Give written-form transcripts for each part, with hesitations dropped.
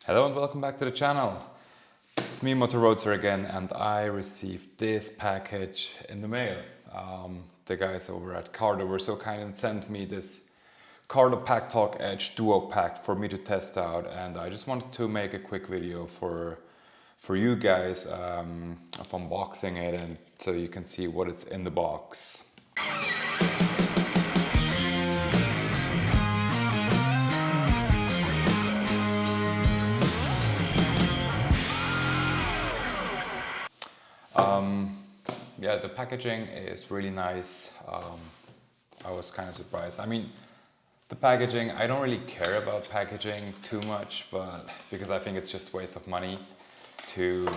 Hello and welcome back to the channel. It's me, MotoRoadster again, and I received this package in the mail. The guys over at Cardo were so kind and sent me this Cardo Packtalk Edge Duo pack for me to test out, and I just wanted to make a quick video for you guys of unboxing it, and so you can see what it's in the box. Yeah, the packaging is really nice. I was kind of surprised. I mean, the packaging, I don't really care about packaging too much, but because I think it's just a waste of money to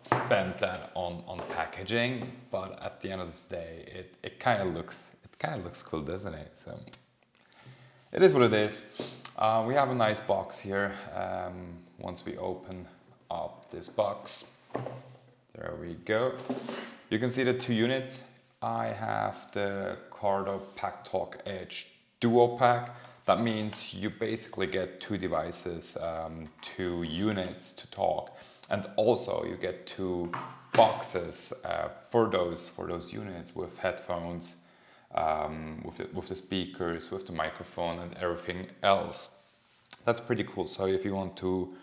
spend that on packaging. But at the end of the day, it kind of looks cool, doesn't it? So it is what it is. We have a nice box here. Once we open up this box, there we go. You can see the two units. I have the Cardo Packtalk Edge Duo pack. That means you basically get two devices, two units to talk, and also you get two boxes for those units with headphones, with the speakers, with the microphone, and everything else. That's pretty cool. So if you want to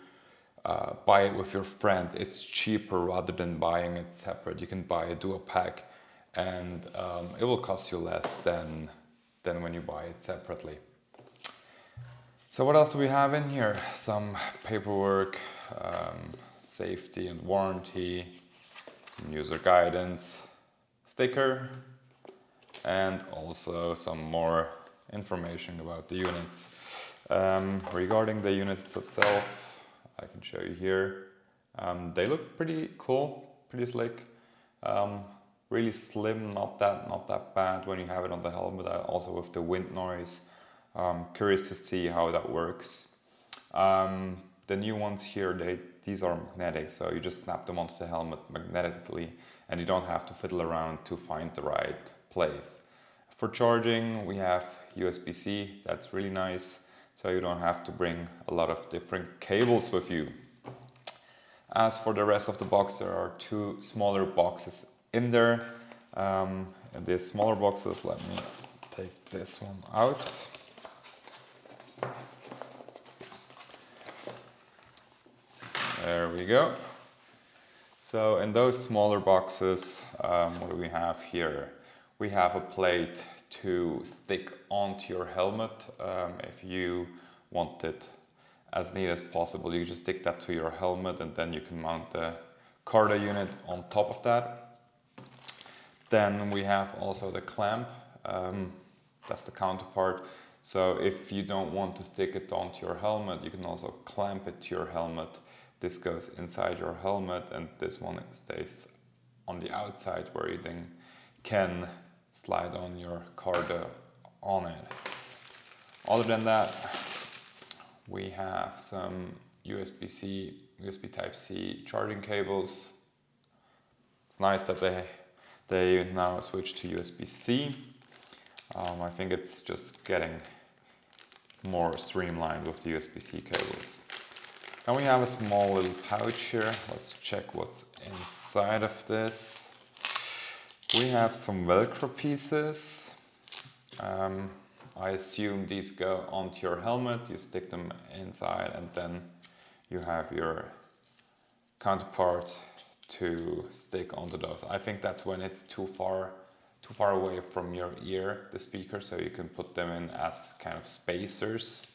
buy it with your friend, it's cheaper rather than buying it separate. You can buy a duo pack and it will cost you less than when you buy it separately. So what else do we have in here? Some paperwork, safety and warranty, some user guidance, sticker, and also some more information about the units. Regarding the units itself, I can show you here. They look pretty cool, pretty slick, really slim, not that bad when you have it on the helmet. Also with the wind noise, curious to see how that works. The new ones here, these are magnetic, so you just snap them onto the helmet magnetically, and you don't have to fiddle around to find the right place. For charging, we have USB-C. That's really nice. So you don't have to bring a lot of different cables with you. As for the rest of the box, there are two smaller boxes in there. And these smaller boxes, let me take this one out. There we go. So in those smaller boxes, what do we have here? We have a plate to stick onto your helmet. If you want it as neat as possible, you just stick that to your helmet and then you can mount the Cardo unit on top of that. Then we have also the clamp, that's the counterpart. So if you don't want to stick it onto your helmet, you can also clamp it to your helmet. This goes inside your helmet and this one stays on the outside where you then can slide on your Cardo on it. Other than that, we have some USB Type-C charging cables. It's nice that they now switch to USB-C. I think it's just getting more streamlined with the USB-C cables. And we have a small little pouch here. Let's check what's inside of this. We have some Velcro pieces. I assume these go onto your helmet. You stick them inside and then you have your counterpart to stick onto those. I think that's when it's too far away from your ear, the speaker, so you can put them in as kind of spacers.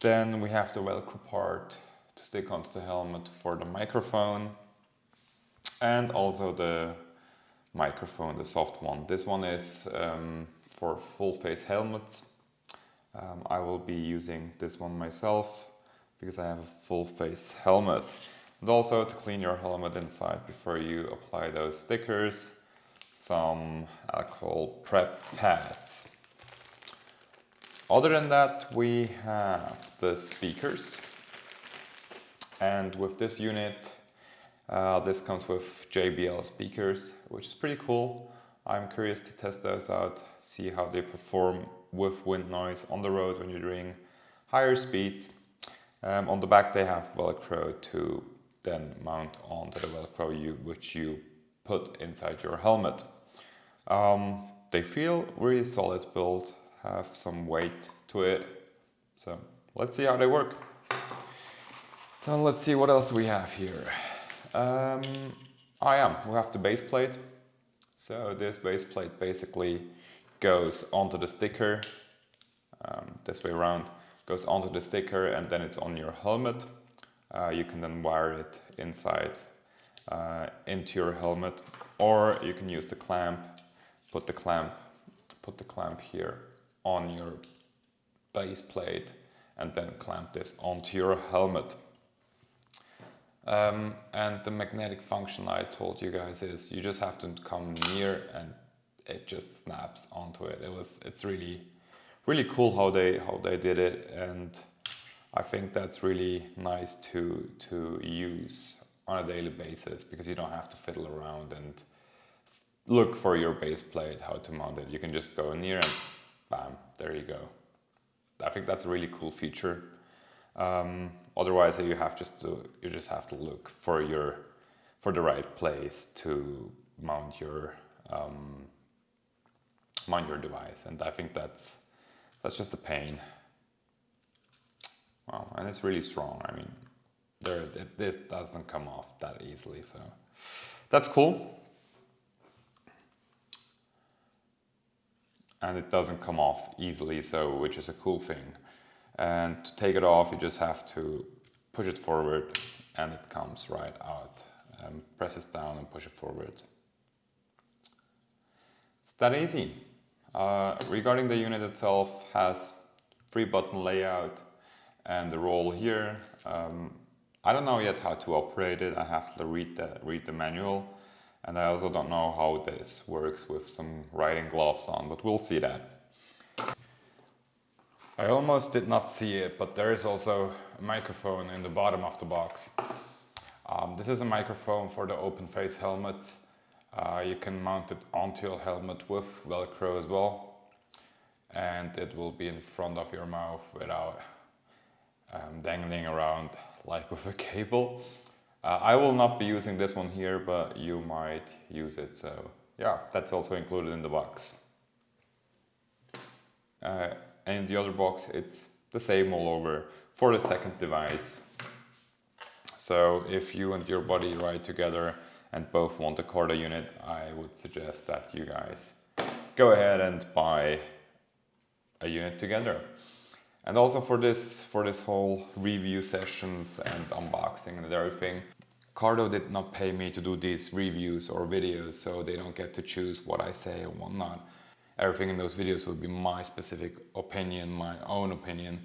Then we have the Velcro part to stick onto the helmet for the microphone, and also the microphone, the soft one. This one is for full face helmets. I will be using this one myself because I have a full face helmet. And also to clean your helmet inside before you apply those stickers, some alcohol prep pads. Other than that, we have the speakers. And with this unit, this comes with JBL speakers, which is pretty cool. I'm curious to test those out, see how they perform with wind noise on the road when you're doing higher speeds. On the back they have Velcro to then mount onto the Velcro which you put inside your helmet. They feel really solid build, have some weight to it, so let's see how they work. Now let's see what else we have here. We have the base plate. So this base plate basically goes onto the sticker, this way around, goes onto the sticker and then it's on your helmet. You can then wire it inside into your helmet, or you can use the clamp, put the clamp here on your base plate and then clamp this onto your helmet. And the magnetic function I told you guys is you just have to come near and it just snaps onto it. It's really cool how they did it, and I think that's really nice to use on a daily basis, because you don't have to fiddle around and look for your base plate, how to mount it. You can just go near and bam, there you go. I think that's a really cool feature. Otherwise, you just have to look for the right place to mount your device, and I think that's just a pain. Wow, and it's really strong. I mean, this doesn't come off that easily, so that's cool. And it doesn't come off easily, so which is a cool thing. And to take it off, you just have to push it forward and it comes right out. Press it down and push it forward. It's that easy. Regarding the unit itself, has 3-button layout and the roll here. I don't know yet how to operate it. I have to read the manual, and I also don't know how this works with some riding gloves on, but we'll see that. I almost did not see it, but there is also a microphone in the bottom of the box. This is a microphone for the open face helmets. You can mount it onto your helmet with Velcro as well, and it will be in front of your mouth without dangling around like with a cable. I will not be using this one here, but you might use it, so yeah, that's also included in the box. And the other box, it's the same all over for the second device. So if you and your buddy ride together and both want a Cardo unit, I would suggest that you guys go ahead and buy a unit together. And also for this whole review sessions and unboxing and everything, Cardo did not pay me to do these reviews or videos, so they don't get to choose what I say and whatnot. Everything in those videos would be my specific opinion, my own opinion.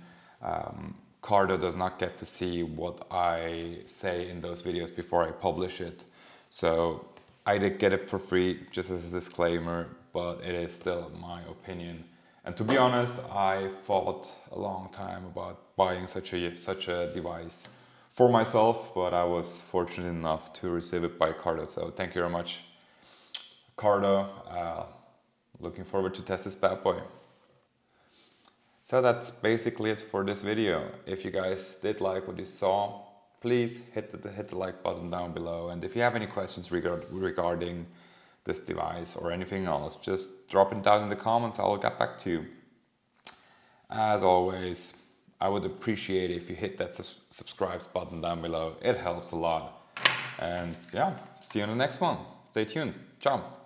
Cardo does not get to see what I say in those videos before I publish it. So I did get it for free, just as a disclaimer, but it is still my opinion. And to be honest, I thought a long time about buying such a device for myself, but I was fortunate enough to receive it by Cardo. So thank you very much, Cardo. Looking forward to test this bad boy. So that's basically it for this video. If you guys did like what you saw, please hit the like button down below. And if you have any questions regarding this device or anything else, just drop it down in the comments. I'll get back to you. As always, I would appreciate if you hit that subscribe button down below. It helps a lot. And yeah, see you on the next one. Stay tuned. Ciao.